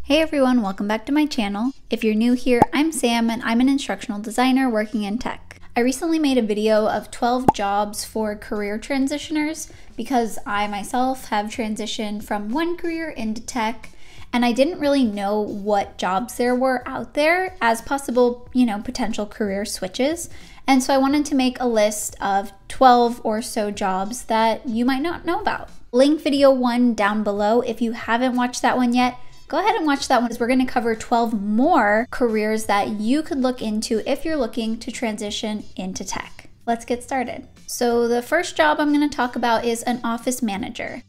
Hey everyone, welcome back to my channel. If you're new here, I'm Sam and I'm an instructional designer working in tech. I recently made a video of 12 jobs for career transitioners because I myself have transitioned from one career into tech and I didn't really know what jobs there were out there as possible, potential career switches. And so I wanted to make a list of 12 or so jobs that you might not know about. Link video 1 down below if you haven't watched that one yet. Go ahead and watch that one because we're going to cover 12 more careers that you could look into if you're looking to transition into tech. Let's get started. So the first job I'm going to talk about is an office manager.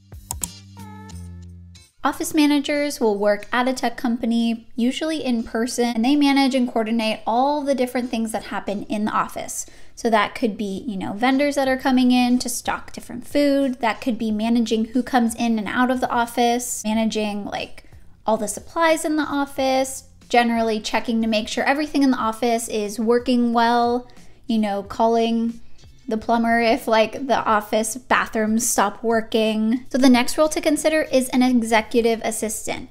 Office managers will work at a tech company, usually in person, and they manage and coordinate all the different things that happen in the office. So that could be, vendors that are coming in to stock different food. That could be managing who comes in and out of the office, managing all the supplies in the office, generally checking to make sure everything in the office is working well, calling the plumber if the office bathrooms stop working. So the next role to consider is an executive assistant.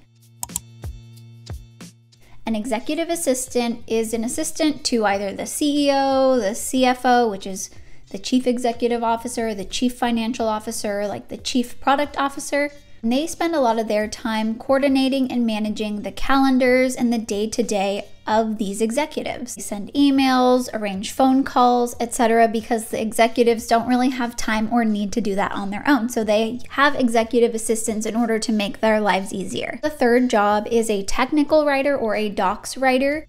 An executive assistant is an assistant to either the CEO, the CFO, which is the chief executive officer, the chief financial officer, the chief product officer. And they spend a lot of their time coordinating and managing the calendars and the day-to-day of these executives. They send emails, arrange phone calls, etc., because the executives don't really have time or need to do that on their own. So they have executive assistants in order to make their lives easier. The third job is a technical writer or a docs writer.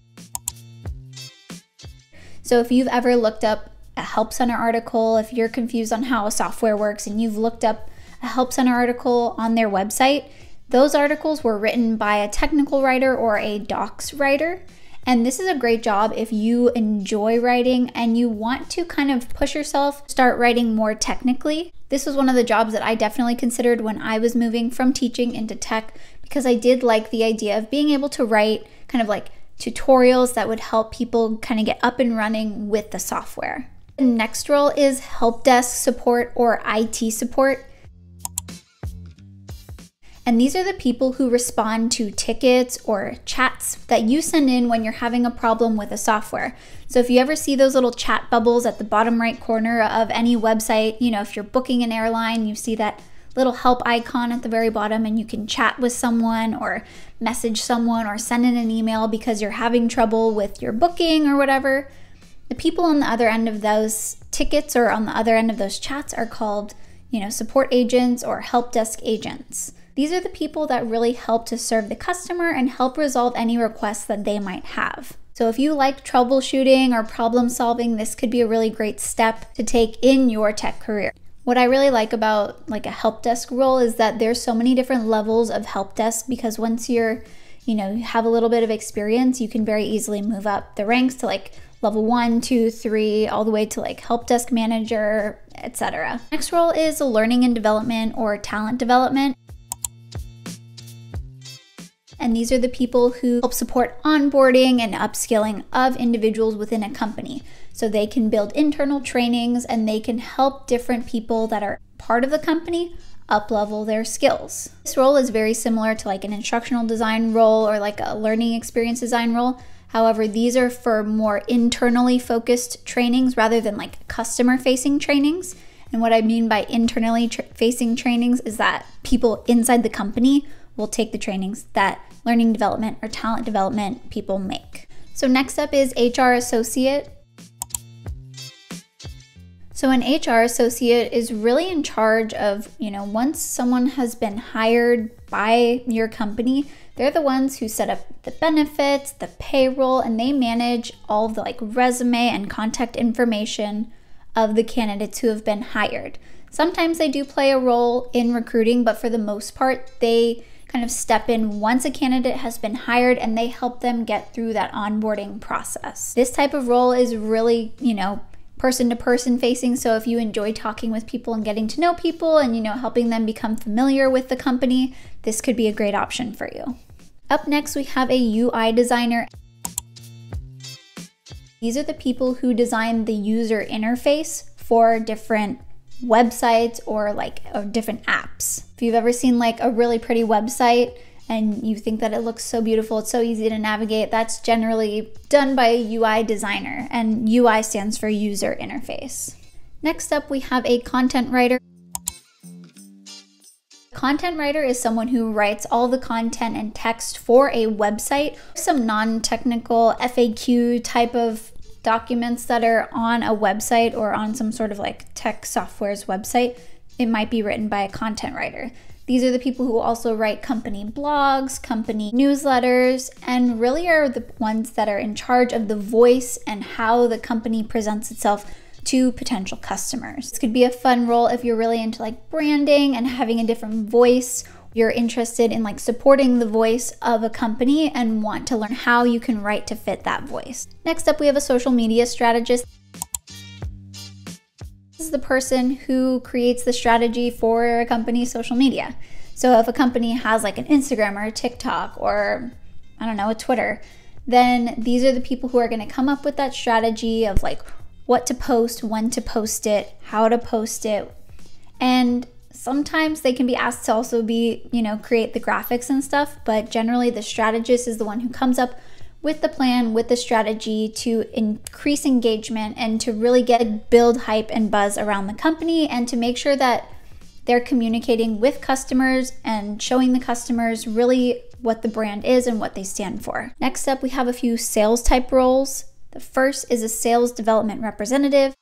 So if you've ever looked up a Help Center article, if you're confused on how a software works and you've looked up a Help Center article on their website, those articles were written by a technical writer or a docs writer. And this is a great job if you enjoy writing and you want to kind of push yourself, start writing more technically. This was one of the jobs that I definitely considered when I was moving from teaching into tech because I did like the idea of being able to write kind of tutorials that would help people kind of get up and running with the software. The next role is help desk support or IT support. And these are the people who respond to tickets or chats that you send in when you're having a problem with a software. So if you ever see those little chat bubbles at the bottom right corner of any website, if you're booking an airline, you see that little help icon at the very bottom and you can chat with someone or message someone or send in an email because you're having trouble with your booking or whatever. The people on the other end of those tickets or on the other end of those chats are called, support agents or help desk agents. These are the people that really help to serve the customer and help resolve any requests that they might have. So if you like troubleshooting or problem solving, this could be a really great step to take in your tech career. What I really like about a help desk role is that there's so many different levels of help desk because once you're, you have a little bit of experience, you can very easily move up the ranks to level 1, 2, 3, all the way to help desk manager, etc. Next role is learning and development or talent development. And these are the people who help support onboarding and upskilling of individuals within a company. So they can build internal trainings and they can help different people that are part of the company up-level their skills. This role is very similar to an instructional design role or a learning experience design role. However, these are for more internally focused trainings rather than customer-facing trainings. And what I mean by internally facing trainings is that people inside the company will take the trainings that learning development or talent development people make. So next up is HR associate. So an HR associate is really in charge of, once someone has been hired by your company, they're the ones who set up the benefits, the payroll, and they manage all of the resume and contact information of the candidates who have been hired. Sometimes they do play a role in recruiting, but for the most part, they kind of step in once a candidate has been hired and they help them get through that onboarding process. This type of role is really, person to person facing. So if you enjoy talking with people and getting to know people and, helping them become familiar with the company, this could be a great option for you. Up next, we have a UI designer. These are the people who design the user interface for different websites or different apps. If you've ever seen a really pretty website and you think that it looks so beautiful, it's so easy to navigate, that's generally done by a UI designer, and UI stands for user interface. Next up, we have a content writer. Content writer is someone who writes all the content and text for a website. Some non-technical FAQ type of documents that are on a website or on some sort of like tech software's website, it might be written by a content writer. These are the people who also write company blogs, company newsletters, and really are the ones that are in charge of the voice and how the company presents itself to potential customers. This could be a fun role if you're really into like branding and having a different voice. You're interested in like supporting the voice of a company and want to learn how you can write to fit that voice. Next up, we have a social media strategist. This is the person who creates the strategy for a company's social media. So if a company has like an Instagram or a TikTok or I don't know, a Twitter, then these are the people who are going to come up with that strategy of like what to post, when to post it, how to post it. And sometimes they can be asked to also be, create the graphics and stuff, but generally the strategist is the one who comes up with the plan, with the strategy to increase engagement and to really build hype and buzz around the company, and to make sure that they're communicating with customers and showing the customers really what the brand is and what they stand for. Next up, we have a few sales type roles. The first is a sales development representative.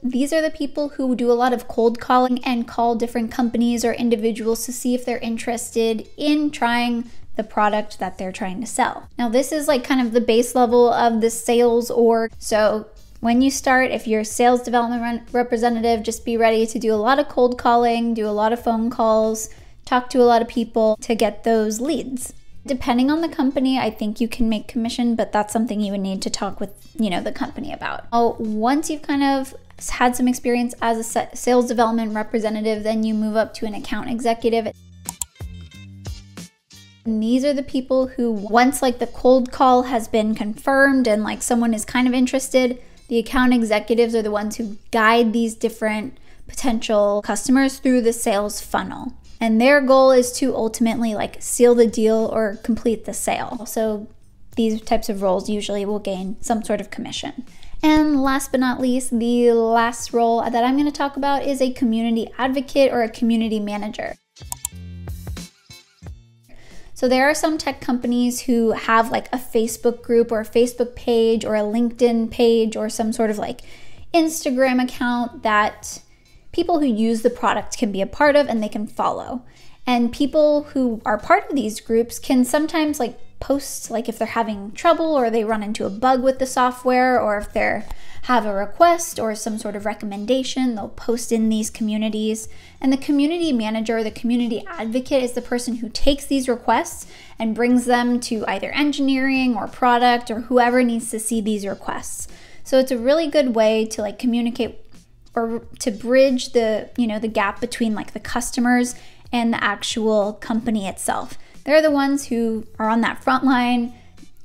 These are the people who do a lot of cold calling and call different companies or individuals to see if they're interested in trying the product that they're trying to sell. Now, this is like kind of the base level of the sales org. So when you start, if you're a sales development representative, just be ready to do a lot of cold calling, do a lot of phone calls, talk to a lot of people to get those leads. Depending on the company, I think you can make commission, but that's something you would need to talk with, the company about. Once you've kind of had some experience as a sales development representative, then you move up to an account executive. And these are the people who, once like the cold call has been confirmed and like someone is kind of interested, the account executives are the ones who guide these different potential customers through the sales funnel. And their goal is to ultimately like seal the deal or complete the sale. So these types of roles usually will gain some sort of commission. And last but not least, the last role that I'm going to talk about is a community advocate or a community manager. So there are some tech companies who have like a Facebook group or a Facebook page or a LinkedIn page or some sort of like Instagram account that people who use the product can be a part of and they can follow. And people who are part of these groups can sometimes like post like if they're having trouble or they run into a bug with the software, or if they have a request or some sort of recommendation, they'll post in these communities. And the community manager, the community advocate, is the person who takes these requests and brings them to either engineering or product or whoever needs to see these requests. So it's a really good way to like communicate or to bridge the, the gap between like the customers and the actual company itself. They're the ones who are on that front line,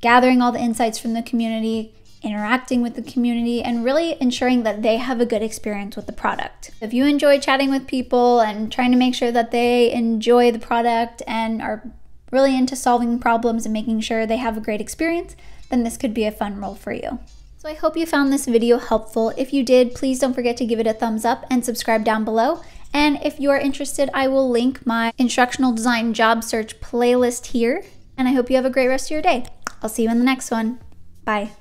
gathering all the insights from the community, interacting with the community, and really ensuring that they have a good experience with the product. If you enjoy chatting with people and trying to make sure that they enjoy the product and are really into solving problems and making sure they have a great experience, then this could be a fun role for you. So I hope you found this video helpful. If you did, please don't forget to give it a thumbs up and subscribe down below. And if you are interested, I will link my instructional design job search playlist here. And I hope you have a great rest of your day. I'll see you in the next one. Bye.